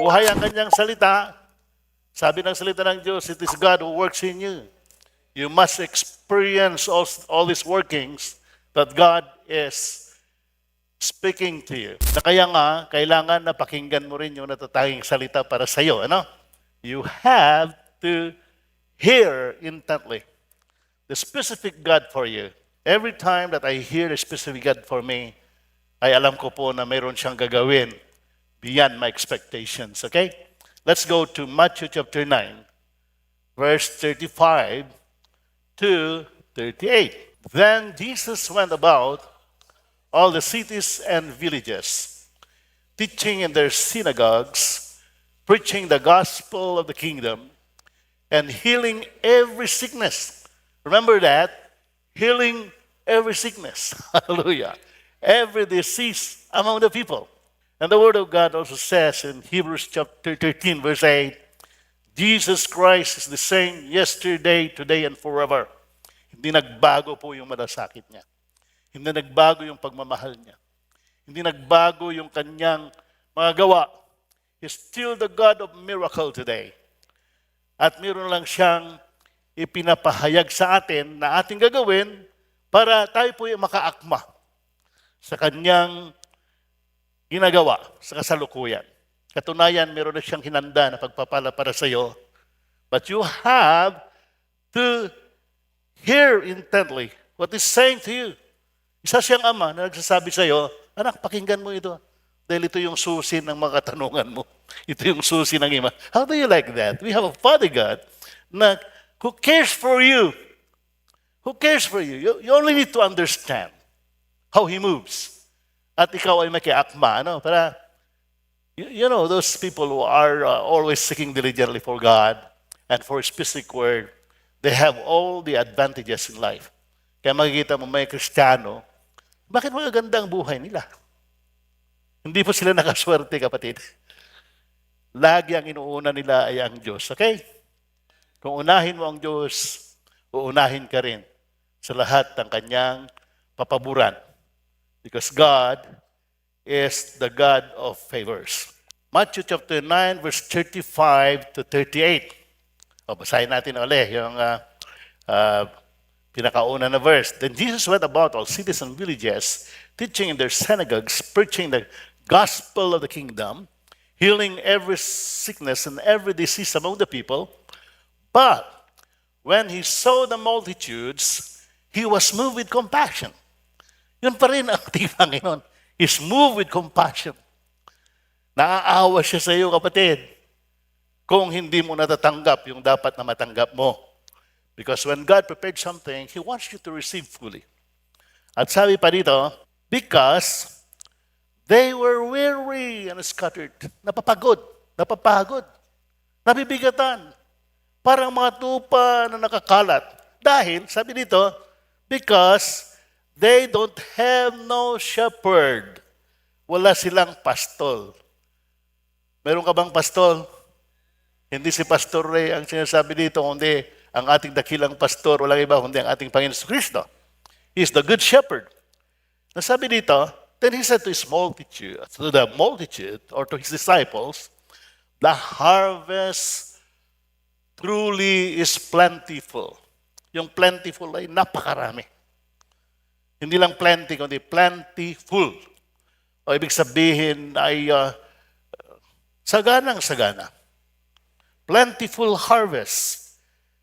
Buhay ang kanyang salita. Sabi ng salita ng Diyos, it is God who works in you. You must experience all these workings that God is speaking to you. Na kaya nga, kailangan na pakinggan mo rin yung natatanging salita para sa iyo. Ano? You have to hear intently the specific God for you. Every time that I hear the specific God for me, ay alam ko po na mayroon siyang gagawin beyond my expectations. Okay? Let's go to Matthew chapter 9, verse 35 to 38. Then Jesus went about all the cities and villages, teaching in their synagogues, preaching the gospel of the kingdom, and healing every sickness. Remember that? Healing every sickness. Hallelujah. Every disease among the people. And the Word of God also says in Hebrews chapter 13, verse 8, Jesus Christ is the same yesterday, today, and forever. Hindi nagbago po yung malasakit niya. Hindi nagbago yung pagmamahal niya. Hindi nagbago yung kanyang mga gawa. He's still the God of miracle today. At meron lang siyang ipinapahayag sa atin na ating gagawin para tayo po yung makaakma sa kanyang ginagawa sa kasalukuyan. Katunayan, meron na siyang hinanda na pagpapala para sa iyo. But you have to hear intently what He's saying to you. Isa siyang ama na nagsasabi sa iyo, anak, pakinggan mo ito. Dahil ito yung susi ng mga katanungan mo. Ito yung susi ng ima. How do you like that? We have a Father God na who cares for you. Who cares for you? You only need to understand how He moves. At ikaw ay makiakma, ano? Para, you know, those people who are always seeking diligently for God and for His specific word, they have all the advantages in life. Kaya makikita mo may Kristiyano, bakit magaganda ang buhay nila? Hindi po sila nakaswerte, kapatid. Lagi ang inuuna nila ay ang Diyos. Okay? Kung unahin mo ang Diyos, uunahin ka rin sa lahat ng kanyang papaburan. Because God is the God of favors. Matthew chapter 9, verse 35 to 38. O, basahin natin ulit yung pinakauna na verse. Then Jesus went about all cities and villages, teaching in their synagogues, preaching the gospel of the kingdom, healing every sickness and every disease among the people. But when He saw the multitudes, He was moved with compassion. Yun pa rin ang ating Panginoon. He's moved with compassion. Naaawa siya sa iyo, kapatid, kung hindi mo natatanggap yung dapat na matanggap mo. Because when God prepared something, He wants you to receive fully. At sabi pa dito, because they were weary and scattered. Napapagod, nabibigatan. Parang mga tupa na nakakalat. Dahil, sabi dito, because they don't have no shepherd. Wala silang pastol. Meron ka bang pastol? Hindi si Pastor Ray ang sinasabi dito, kundi ang ating dakilang pastor, walang iba, kundi ang ating Panginoon Kristo. He is the good shepherd. Nasabi dito, then He said to the multitude, or to His disciples, the harvest truly is plentiful. Yung plentiful ay napakarami. Hindi lang plenty, kundi plentiful. O ibig sabihin ay saganang-sagana. Plentiful harvest.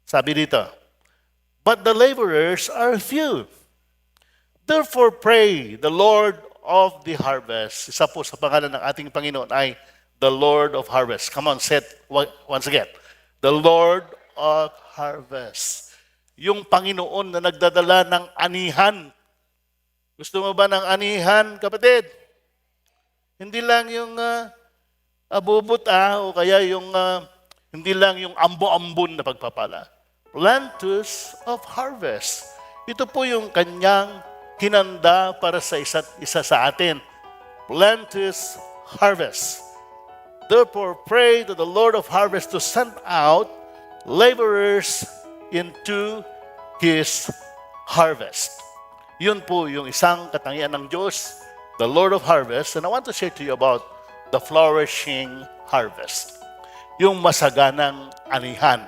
Sabi dito, but the laborers are few. Therefore pray the Lord of the harvest. Isa po sa pangalan ng ating Panginoon ay the Lord of harvest. Come on, say it once again. The Lord of harvest. Yung Panginoon na nagdadala ng anihan. Gusto mo ba ng anihan, kapatid? Hindi lang yung abubot o kaya yung hindi lang yung ambo-ambon na pagpapala. Plentus of harvest. Ito po yung kanyang hinanda para sa isa't isa sa atin. Plentus harvest. Therefore, pray to the Lord of harvest to send out laborers into His harvest. Yun po yung isang katangian ng Diyos, the Lord of harvest. And I want to share to you about the flourishing harvest. Yung masaganang anihan.